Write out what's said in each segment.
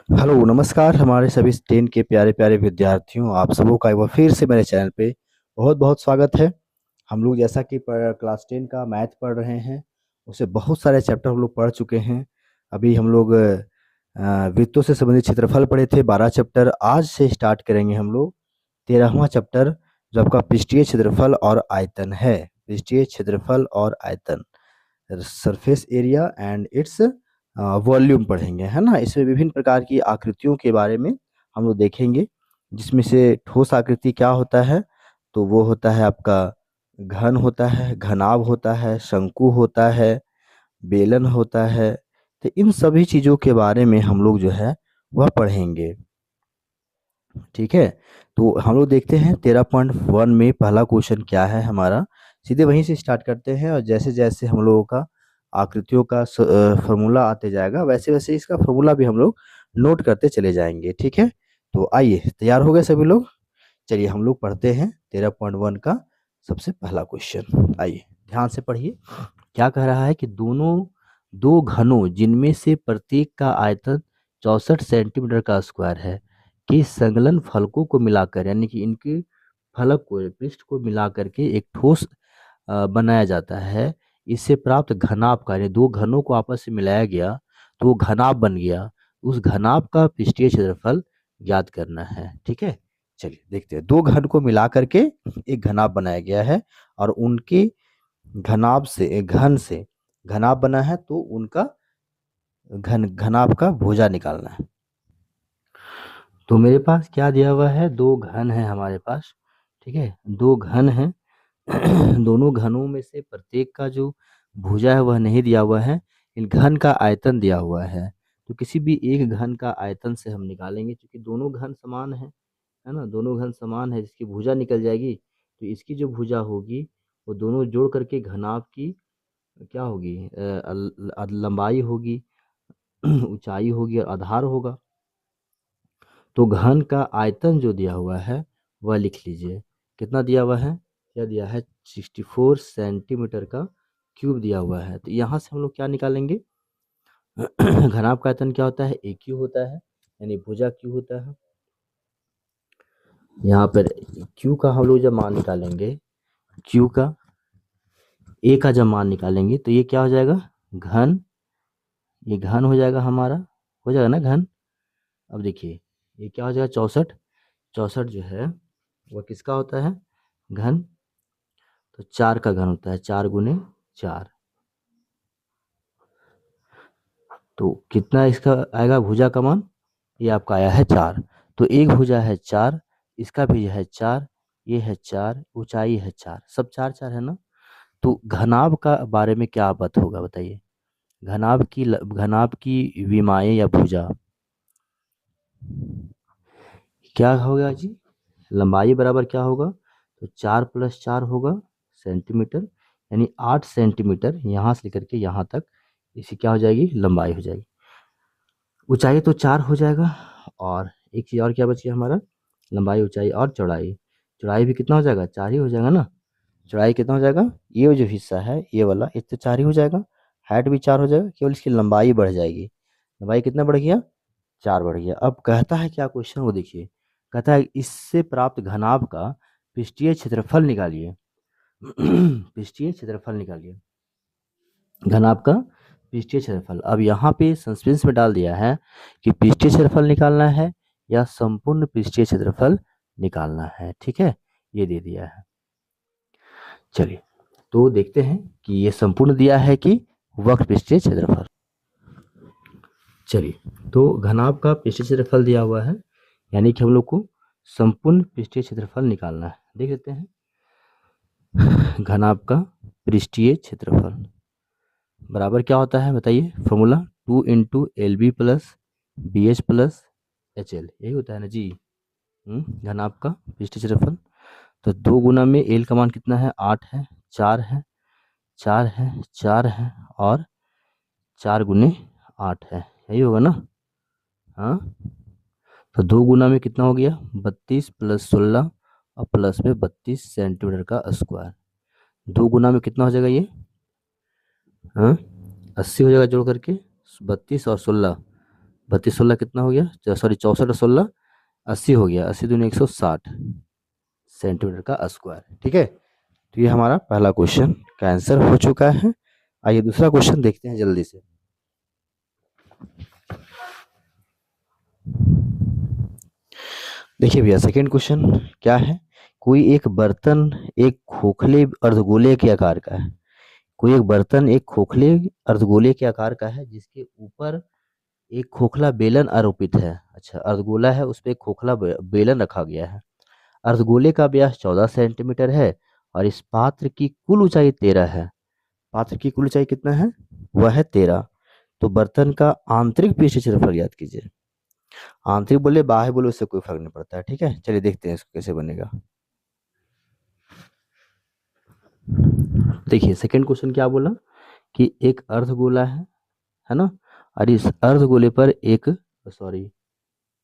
Hello नमस्कार हमारे सभी 10 के प्यारे प्यारे विद्यार्थियों, आप सबों का एक बार फिर से मेरे चैनल पे बहुत बहुत स्वागत है। हम लोग जैसा कि क्लास 10 का मैथ पढ़ रहे हैं, उसे बहुत सारे चैप्टर हम लोग पढ़ चुके हैं। अभी हम लोग वृत्तों से संबंधित क्षेत्रफल पढ़े थे 12 चैप्टर। आज से स्टार्ट करेंगे हम लोग 13वां चैप्टर, जो आपका पृष्ठीय क्षेत्रफल और आयतन है। पृष्ठीय क्षेत्रफल और आयतन, surface area and its volume पढ़ेंगे, है ना। इसमें विभिन्न प्रकार की आकृतियों के बारे में हम लोग देखेंगे, जिसमें से ठोस आकृति क्या होता है, तो वो होता है आपका घन होता है, घनाभ होता है, शंकु होता है, बेलन होता है। तो इन सभी चीज़ों के बारे में हम लोग जो है वह पढ़ेंगे। ठीक है, तो हम लोग देखते हैं 13.1 में पहला क्वेश्चन क्या है हमारा। सीधे वहीं से स्टार्ट करते हैं, और जैसे जैसे हम लोगों का आकृतियों का फॉर्मूला आते जाएगा, वैसे वैसे इसका फॉर्मूला भी हम लोग नोट करते चले जाएंगे। ठीक है, तो आइए, तैयार हो गए सभी लोग। चलिए हम लोग पढ़ते हैं 13.1 का सबसे पहला क्वेश्चन। आइए ध्यान से पढ़िए। क्या कह रहा है कि दोनों दो घनों जिनमें से प्रत्येक का आयतन 64 सेंटीमीटर का स्क्वायर है कि संलग्न फलकों को मिलाकर, यानी कि इनके फलक को, पृष्ठ को मिलाकर के एक ठोस बनाया जाता है। इससे प्राप्त घनाभ का, यानी दो घनों को आपस में मिलाया गया तो वो घनाभ बन गया। उस घनाभ का पृष्ठीय क्षेत्रफल ज्ञात करना है। ठीक है, चलिए देखते हैं। दो घन को मिला करके एक घनाभ बनाया गया है, और उनके घनाभ से घन से घनाभ बना है, तो उनका घनाभ का भुजा निकालना है। तो मेरे पास क्या दिया हुआ है, दो घन है हमारे पास। ठीक है, दो घन है। दोनों घनों में से प्रत्येक का जो भुजा है वह नहीं दिया हुआ है, इन घन का आयतन दिया हुआ है। तो किसी भी एक घन का आयतन से हम निकालेंगे, क्योंकि दोनों घन समान है ना। दोनों घन समान है, जिसकी भुजा निकल जाएगी, तो इसकी जो भुजा होगी वो दोनों जोड़ करके घनाभ की क्या होगी, लंबाई होगी, ऊंचाई होगी और आधार होगा। तो घन का आयतन जो दिया हुआ है वह लिख लीजिए। कितना दिया हुआ है, क्या दिया है, 64 सेंटीमीटर का क्यूब दिया हुआ है। तो यहाँ से हम लोग क्या निकालेंगे, घनाभ का आयतन क्या होता है, ए क्यू होता है, यानी भुजा क्यू होता है। यहाँ पर क्यू का हम लोग जब मान निकालेंगे, क्यू का ए का जब मान निकालेंगे, तो ये क्या हो जाएगा, घन। ये घन हो जाएगा हमारा, हो जाएगा ना घन। अब देखिए ये क्या हो जाएगा, 64। 64 जो है वह किसका होता है, घन। तो 4 का घन होता है, 4 गुने 4। तो कितना इसका आएगा भुजा का मान, ये आपका आया है 4। तो एक भुजा है 4, इसका भी है 4, ये है 4, ऊंचाई है 4, सब 4 4 है ना। तो घनाभ का बारे में क्या बात होगा बताइए। घनाभ की विमाएं या भुजा क्या होगा जी, लंबाई बराबर क्या होगा, तो 4 + 4 होगा सेंटीमीटर, यानी 8 सेंटीमीटर यहाँ से लेकर के यहाँ तक इसी क्या हो जाएगी, लंबाई हो जाएगी। ऊंचाई तो 4 हो जाएगा, और एक चीज़ और क्या बच गया हमारा, लंबाई, ऊंचाई और चौड़ाई। चौड़ाई भी कितना हो जाएगा, 4 ही हो जाएगा ना। चौड़ाई कितना हो जाएगा, ये जो हिस्सा है ये वाला, ये तो 4 ही हो जाएगा। हाइट भी 4 हो जाएगा, केवल इसकी लंबाई बढ़ जाएगी। लंबाई कितना बढ़ गया, 4 बढ़ गया। अब कहता है क्या क्वेश्चन, वो देखिए। कहता है इससे प्राप्त घनाभ का पृष्ठीय क्षेत्रफल निकालिए। पृष्ठीय क्षेत्रफल निकालिए, घनाभ का पृष्ठीय क्षेत्रफल। अब यहाँ पे सस्पेंस में डाल दिया है कि पृष्ठीय क्षेत्रफल निकालना है या संपूर्ण पृष्ठीय क्षेत्रफल निकालना है। ठीक है, ये दे दिया है। चलिए तो देखते हैं कि ये संपूर्ण दिया है कि वक्र पृष्ठीय क्षेत्रफल। चलिए, तो घनाभ का पृष्ठीय क्षेत्रफल दिया हुआ है, यानी कि हम लोग को संपूर्ण पृष्ठीय क्षेत्रफल निकालना है। देख लेते हैं, घनाभ का पृष्ठीय क्षेत्रफल बराबर क्या होता है बताइए, formula 2 into L B plus B H plus H L, यही होता है ना जी। घनाभ का पृष्ठीय क्षेत्रफल, तो 2 गुना में एल का मान कितना है, 8 है, 4 है, 4 है, 4 है, और 4 गुने 8 है, यही होगा ना। हाँ, तो 2 गुना में कितना हो गया, 32 + 16 और प्लस में 32 सेंटीमीटर का स्क्वायर। 2 गुना में कितना हो जाएगा ये, हाँ 80 हो जाएगा जोड़ करके, 32 और 16 32 16 कितना हो गया, सॉरी 64 और 16 80 हो गया, 80 दूनी 160 सेंटीमीटर का स्क्वायर। ठीक है, तो ये हमारा पहला क्वेश्चन का आंसर हो चुका है। आइए दूसरा क्वेश्चन देखते हैं जल्दी से। देखिए भैया सेकंड क्वेश्चन क्या है, कोई एक बर्तन एक खोखले अर्धगोले के आकार का है। कोई एक बर्तन एक खोखले अर्धगोले के आकार का है जिसके ऊपर एक खोखला बेलन आरोपित है। अच्छा, अर्धगोला है, उस पर एक खोखला बेलन रखा गया है। अर्धगोले का व्यास 14 सेंटीमीटर है और इस पात्र की कुल ऊंचाई 13 है। पात्र की कुल ऊंचाई कितना है, वह है 13। तो बर्तन का आंतरिक पृष्ठ क्षेत्रफल ज्ञात कीजिए। आंतरिक बोले बाह्य बोले उससे कोई फर्क नहीं पड़ता है। ठीक है, चलिए देखते हैं इसको कैसे बनेगा। देखिए सेकंड क्वेश्चन क्या बोला कि एक अर्धगोला है ना, और इस अर्धगोले पर एक, सॉरी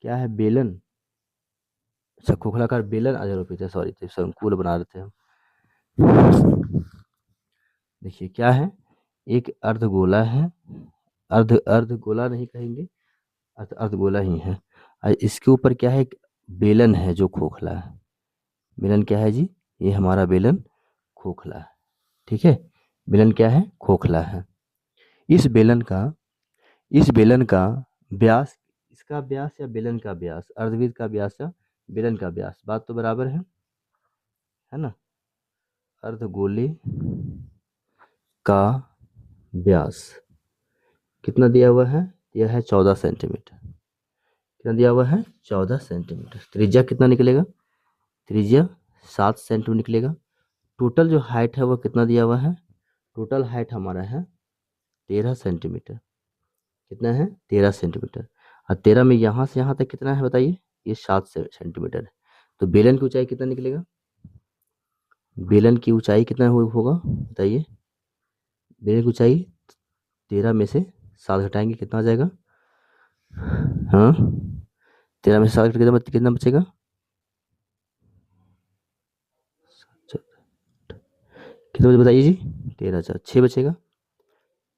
क्या है, बेलन, अच्छा खोखलाकार बेलन आरोपित है, सॉरी तो संकुल बना रहे थे हम। देखिए क्या है, एक अर्धगोला है, अर्धगोला नहीं कहेंगे, अर्धगोला ही है, और इसके ऊपर क्या है, एक बेलन है जो खोखला है। बेलन क्या है जी, ये हमारा बेलन खोखला है। ठीक है, बेलन क्या है, खोखला है। इस बेलन का व्यास, इसका व्यास या बेलन का व्यास, अर्धवृत्त का व्यास या बेलन का व्यास, बात तो बराबर है ना। अर्धगोले का व्यास कितना दिया हुआ है, यह है 14 सेंटीमीटर। कितना दिया हुआ है, 14 सेंटीमीटर। त्रिज्या कितना निकलेगा, त्रिज्या 7 सेंटीमीटर निकलेगा। टोटल जो हाइट है वो कितना दिया हुआ है, टोटल हाइट हमारा है 13 सेंटीमीटर। कितना है, 13 सेंटीमीटर। और 13 में यहाँ से यहाँ तक कितना है बताइए, ये 7 सेंटीमीटर है। तो बेलन की ऊंचाई कितना निकलेगा, बेलन की ऊंचाई कितना होगा बताइए। बेलन की ऊंचाई 13 में से 7 घटाएंगे कितना आ जाएगा, हाँ 13 में से 7 कितना बचेगा, कितना बताइए जी, 13 4 6 बचेगा।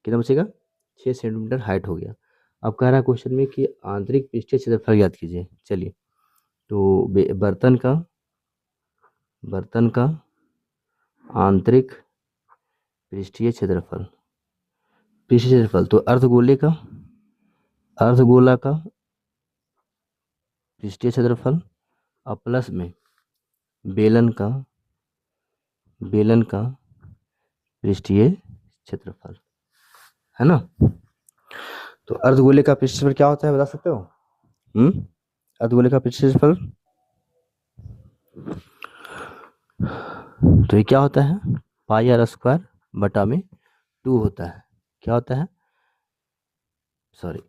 कितना बचेगा, 6 सेंटीमीटर हाइट हो गया। अब कह रहा है क्वेश्चन में कि आंतरिक पृष्ठीय क्षेत्रफल याद कीजिए। चलिए, तो बर्तन का आंतरिक पृष्ठीय क्षेत्रफल, तो अर्धगोला का पृष्ठीय क्षेत्रफल और प्लस में बेलन का पृष्ठीय क्षेत्रफल, है ना। तो अर्धगोले का पृष्ठ क्षेत्रफल क्या होता है बता सकते हो, अर्धगोले का पृष्ठ क्षेत्रफल, तो ये क्या होता है, पाई आर स्क्वायर बटा में 2 होता है। क्या होता है, सॉरी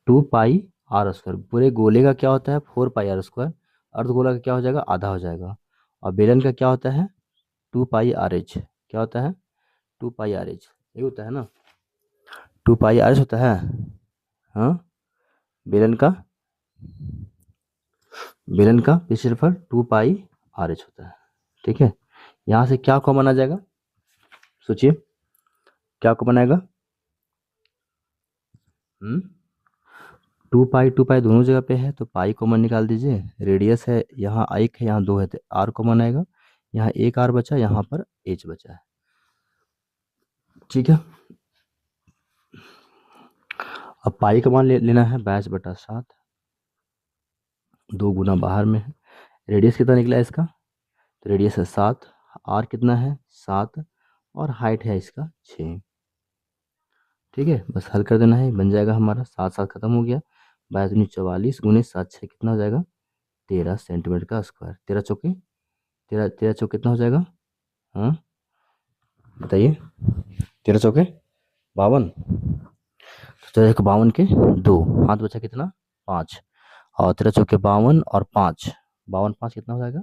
2 पाई आर स्क्वायर। पूरे गोले का क्या होता है 4 पाई आर स्क्वायर। अर्धगोला का क्या हो जाएगा, आधा हो जाएगा। और बेलन का क्या होता है 2 पाई आर एच। क्या होता है 2 पाई आर एच, ये होता है ना, 2 पाई आर एच होता है। हाँ, बेलन का क्षेत्रफल 2 पाई आर एच होता है। ठीक है, यहाँ से क्या कॉमन आ जाएगा, सोचिए क्या कॉमन आएगा, 2 पाई दोनों जगह पे है तो पाई कॉमन निकाल दीजिए। रेडियस है यहाँ 1 है, यहाँ 2 है तो आर कॉमन आएगा। यहाँ 1 आर बचा, यहाँ पर एच बचा है। ठीक है, अब पाई का मान लेना है 22 बटा 7, 2 गुना बाहर में है। रेडियस कितना निकला है इसका, तो रेडियस है 7, आर कितना है 7, और हाइट है इसका 6। ठीक है, बस हल कर देना है, बन जाएगा हमारा 7 7 खत्म हो गया, 22 दूनी 44 गुने 7 6 कितना हो जाएगा 13 सेंटीमीटर का स्क्वायर। 13 चौके कितना हो जाएगा, हाँ बताइए, 13 चौके 52, तो 52 के 2 हाथ बचा कितना 5, और 13 चौके 52 और 5, 52 5 कितना हो जाएगा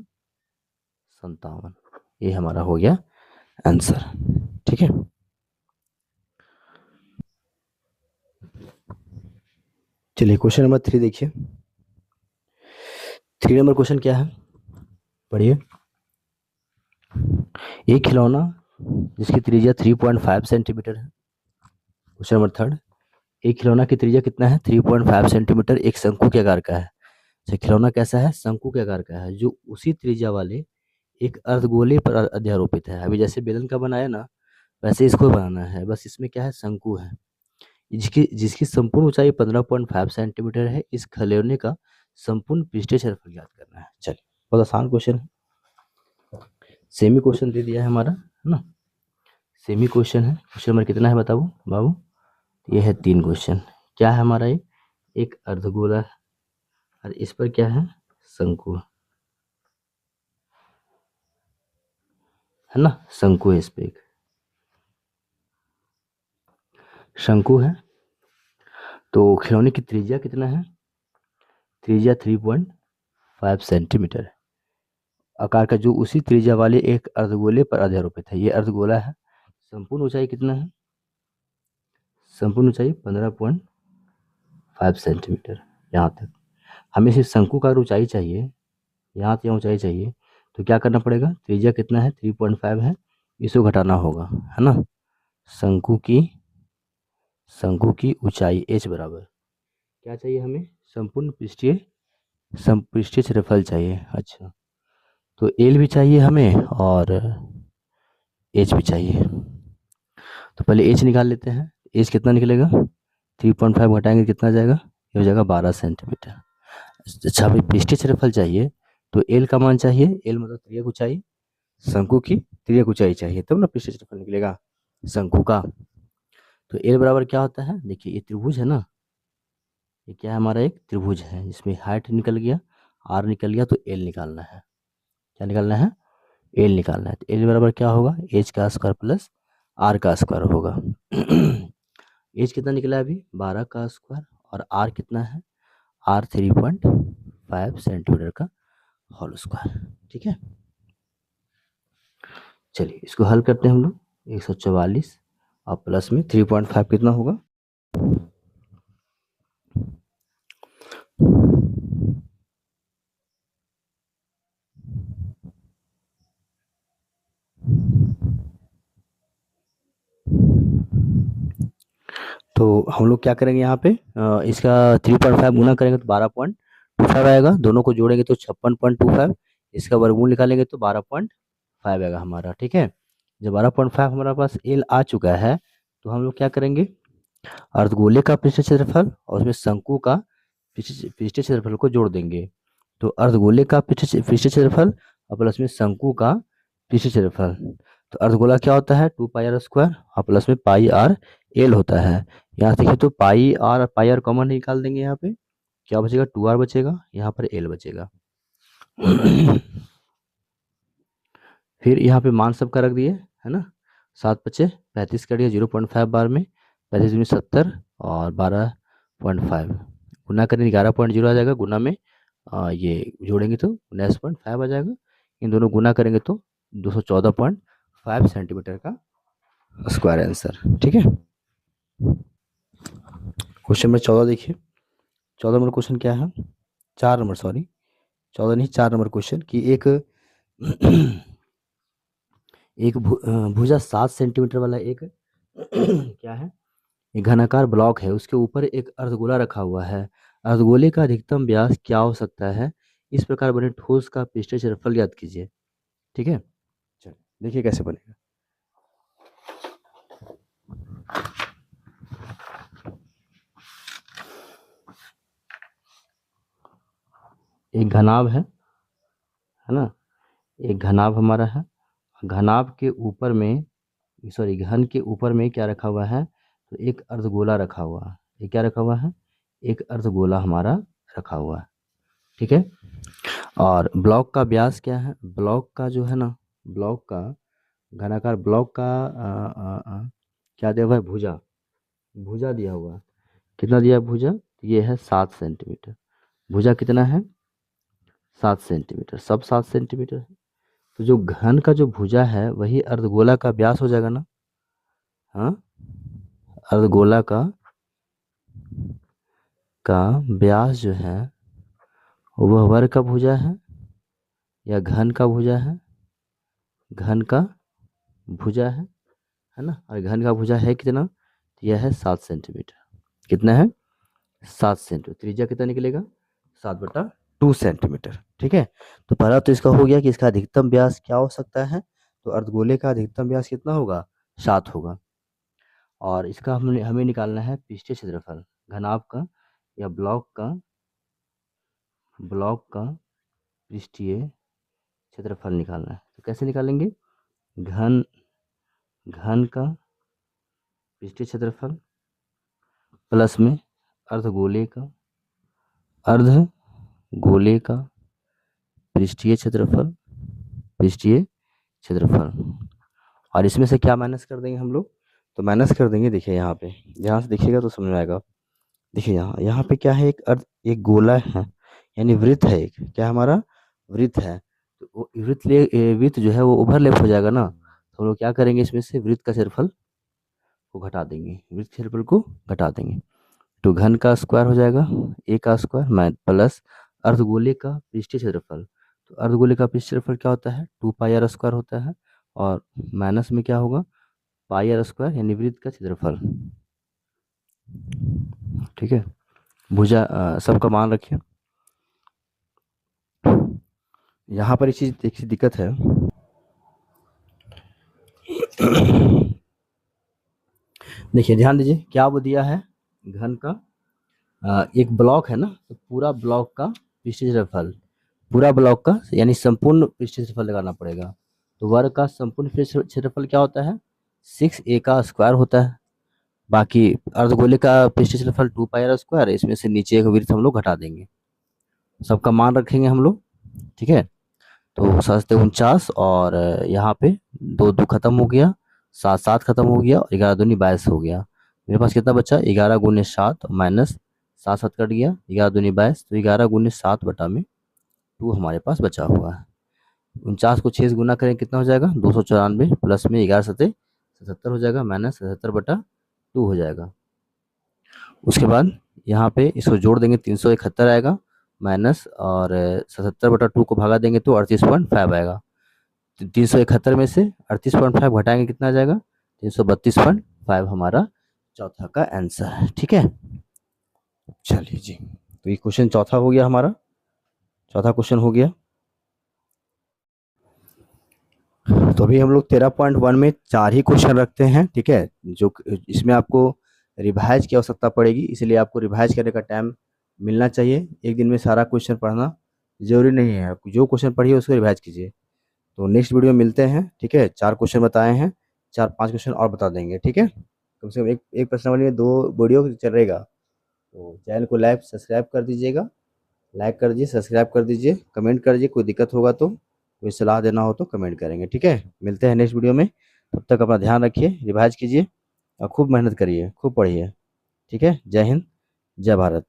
57। ये हमारा हो गया आंसर। ठीक है, चलिए क्वेश्चन नंबर 3 देखिए। 3 नंबर क्वेश्चन क्या है पढ़िए। एक खिलौना जिसकी त्रिज्या 3.5 सेंटीमीटर है। क्वेश्चन नंबर 3, एक खिलौना की त्रिज्या कितना है, 3.5 सेंटीमीटर, एक शंकु के आकार का है। अच्छा, खिलौना कैसा है, शंकु के आकार का है, जो उसी त्रिज्या वाले एक अर्धगोले पर अध्यारोपित है। अभी जैसे बेलन का बनाया ना, वैसे इसको बनाना है, बस इसमें क्या है, शंकु है, जिसकी जिसकी संपूर्ण ऊंचाई 15.5 सेंटीमीटर है। इस खिलौने का संपूर्ण पृष्ठीय क्षेत्रफल ज्ञात करना है। चलिए, बहुत आसान क्वेश्चन है, सेमी क्वेश्चन दे दिया है हमारा, है ना। सेमी क्वेश्चन है। क्वेश्चन नंबर कितना है बताओ बाबू, ये है 3 क्वेश्चन। क्या है हमारा ये, एक अर्धगोला है और इस पर क्या है, शंकु है ना, शंकु है, इस पे एक शंकु है। तो खिलौने की त्रिज्या कितना है, त्रिज्या 3.5 सेंटीमीटर है। आकार का जो उसी त्रिज्या वाले एक अर्धगोले पर अध्यारोपित है। ये अर्धगोला है। संपूर्ण ऊंचाई कितना है, संपूर्ण ऊंचाई 15.5 सेंटीमीटर। यहाँ तक हमें सिर्फ शंकु का ऊंचाई चाहिए, यहाँ से ऊंचाई चाहिए, तो क्या करना पड़ेगा, त्रिज्या कितना है, 3.5 है, इसको घटाना होगा, है ना। शंकु की ऊंचाई h बराबर क्या चाहिए हमें, संपूर्ण पृष्ठीय क्षेत्रफल चाहिए। अच्छा, तो एल भी चाहिए हमें और एच भी चाहिए। तो पहले एच निकाल लेते हैं। एच कितना निकलेगा, 3.5 घटाएंगे कितना जाएगा, ये हो जाएगा 12 सेंटीमीटर। अच्छा, हमें पृष्ठीय क्षेत्रफल चाहिए, तो एल का मान चाहिए, एल मतलब त्रिज्या ऊंचाई, शंकु की त्रिज्या ऊंचाई चाहिए, तब ना पृष्ठीय क्षेत्रफल निकलेगा शंकु का। तो एल बराबर क्या होता है, देखिए ये त्रिभुज है ना, ये क्या है, हमारा एक त्रिभुज है, जिसमें हाइट निकल गया, आर निकल गया, तो एल निकालना है। क्या निकालना है, एल निकालना है। तो एल बराबर क्या होगा, एच का स्क्वायर प्लस आर का स्क्वायर होगा। एच कितना निकला है अभी, 12 का स्क्वायर, और आर कितना है, आर 3.5 सेंटीमीटर का होल स्क्वायर। ठीक है, चलिए इसको हल करते हैं हम लोग। 144 और प्लस में 3.5 कितना होगा, तो हम लोग क्या करेंगे यहाँ पे, इसका 3.5 गुना करेंगे तो 12.25 आएगा, दोनों को जोड़ेंगे तो 56.25, इसका वर्गमूल निकालेंगे तो 12.5 आएगा हमारा। ठीक है, जब 12.5 हमारे पास एल आ चुका है, तो हम लोग क्या करेंगे, अर्धगोले का पृष्ठीय क्षेत्रफल और उसमें शंकु का पृष्ठीय क्षेत्रफल को जोड़ देंगे। तो अर्धगोले का पृष्ठीय क्षेत्रफल और प्लस में शंकु का पृष्ठीय क्षेत्रफल, तो अर्धगोला क्या होता है, 2 पाई r² और प्लस में पाई आर एल होता है। यहाँ देखिए तो पाई आर कॉमन निकाल देंगे, यहाँ पे क्या बचेगा, 2r बचेगा, यहाँ पर एल बचेगा। फिर यहाँ पे मान सबका रख दिए, है ना, 7 × 5 = 35 कर दिया, 0.5 बार में 35×70 और 12.5 गुना करेंगे 11.0 आ जाएगा, गुना में ये जोड़ेंगे तो 19.5 आ जाएगा, इन दोनों गुना करेंगे तो 214.5 सेंटीमीटर का स्क्वायर आंसर। ठीक है, क्वेश्चन नंबर 14 देखिए। 14 नंबर क्वेश्चन क्या है, 4 नंबर, सॉरी 14 नहीं, 4 नंबर क्वेश्चन कि एक भुजा 7 सेंटीमीटर वाला एक क्या है, एक घनाकार ब्लॉक है, उसके ऊपर एक अर्धगोला रखा हुआ है। अर्धगोले का अधिकतम व्यास क्या हो सकता है, इस प्रकार बने ठोस का पृष्ठीय क्षेत्रफल ज्ञात कीजिए। ठीक है, चलिए देखिए कैसे बनेगा। एक घनाभ है ना, एक घनाभ हमारा है, घनाभ के ऊपर में, सॉरी घन के ऊपर में क्या रखा हुआ है, तो एक अर्धगोला रखा हुआ है। ये क्या रखा हुआ है, एक अर्धगोला हमारा रखा हुआ है। ठीक है, और ब्लॉक का व्यास क्या है, ब्लॉक का जो है ना, ब्लॉक का घनाकार ब्लॉक का क्या दिया हुआ है, भुजा, भुजा दिया हुआ है। कितना दिया है भुजा, ये है 7 सेंटीमीटर। भुजा कितना है, 7 सेंटीमीटर, सब 7 सेंटीमीटर है। तो जो घन का जो भुजा है वही अर्धगोला का व्यास हो जाएगा ना। हाँ, अर्धगोला का व्यास जो है वह वर्ग का भुजा है या घन का भुजा है, घन का भुजा है ना, और घन का भुजा है कितना, तो यह है 7 सेंटीमीटर। कितना है 7 सेंटीमीटर। त्रिज्या कितना निकलेगा 7/2 सेंटीमीटर। ठीक है, तो पहला तो इसका हो गया कि इसका अधिकतम व्यास क्या हो सकता है, तो अर्धगोले का अधिकतम व्यास कितना होगा 7 होगा। और इसका हमने हमें निकालना है पृष्ठीय क्षेत्रफल घनाभ का या ब्लॉक का पृष्ठीय क्षेत्रफल निकालना है। तो कैसे निकालेंगे, घन घन का पृष्ठीय क्षेत्रफल प्लस में अर्धगोले का पृष्ठीय क्षेत्रफल। और इसमें से क्या माइनस कर देंगे हम लोग, तो माइनस कर देंगे, देखिए यहाँ पे, यहाँ से देखिएगा तो समझ में आएगा। देखिए यहाँ पे क्या है, एक गोला है, यानी वृत्त है, एक क्या हमारा वृत्त है। तो वो वृत्त जो है वो ओवरलैप हो जाएगा ना, तो हम लोग क्या करेंगे, इसमें से वृत्त का क्षेत्रफल को घटा देंगे, वृत्त क्षेत्रफल को घटा देंगे। तो घन का स्क्वायर हो जाएगा a का स्क्वायर प्लस अर्धगोले का पृष्ठीय क्षेत्रफल। तो अर्धगोले का पृष्ठीय क्षेत्रफल क्या होता है 2πr² होता है, और माइनस में क्या होगा πr² यानी वृत्त का क्षेत्रफल। ठीक है, भुजा सबका मान रखिए। यहाँ पर एक चीज दिक्कत है, देखिए ध्यान दीजिए, क्या वो दिया है घन का एक ब्लॉक है ना, तो पूरा ब्लॉक का पृष्ठीय क्षेत्रफल, पूरा ब्लॉक का यानी संपूर्ण पृष्ठीय क्षेत्रफल लगाना पड़ेगा। तो वर्ग का संपूर्ण पृष्ठीय क्षेत्रफल क्या होता है 6a का स्क्वायर होता है। बाकी अर्धगोले का पृष्ठीय क्षेत्रफल 2πr², इसमें से नीचे एक वृत्त हम लोग घटा देंगे, सबका मान रखेंगे हम लोग। ठीक है, तो 7×49 और यहाँ पे 2×2 खत्म हो गया, 7×7 खत्म हो गया, 11×2 22 हो गया। मेरे पास कितना बचा 11×7 माइनस 7×7 कट गया, 11×2 22, तो 11×7/2 हमारे पास बचा हुआ है। 49 को 6 से गुना करें कितना हो जाएगा 294, प्लस में 11×7 हो जाएगा, माइनस 77/2 हो जाएगा। उसके बाद यहाँ पे इसको जोड़ देंगे 371 आएगा, माइनस और 77/2 को भागा देंगे तो 38.5 आएगा। 371 में से 38.5 घटाएंगे कितना आ जाएगा 332.5 हमारा चौथा का आंसर है। ठीक है, चलिए जी, तो ये क्वेश्चन चौथा हो गया, हमारा चौथा क्वेश्चन हो गया। तो अभी हम लोग 13.1 में 4 ही क्वेश्चन रखते हैं। ठीक है, जो इसमें आपको रिवाइज की आवश्यकता पड़ेगी, इसलिए आपको रिवाइज करने का टाइम मिलना चाहिए। एक दिन में सारा क्वेश्चन पढ़ना जरूरी नहीं है, जो क्वेश्चन पढ़िए उसको रिवाइज कीजिए। तो नेक्स्ट वीडियो में मिलते हैं। ठीक है, 4 क्वेश्चन बताए हैं, 4-5 क्वेश्चन और बता देंगे। ठीक है, कम से कम एक प्रश्नावली में 2 वीडियो चलेगा। तो चैनल को सब्सक्राइब कर दीजिएगा, लाइक कर दीजिए, सब्सक्राइब कर दीजिए, कमेंट कर दीजिए, कोई दिक्कत होगा तो, कोई सलाह देना हो तो कमेंट करेंगे। ठीक है, मिलते हैं नेक्स्ट वीडियो में, तब तक अपना ध्यान रखिए, रिवाइज कीजिए और खूब मेहनत करिए, खूब पढ़िए। ठीक है, जय हिंद, जय भारत।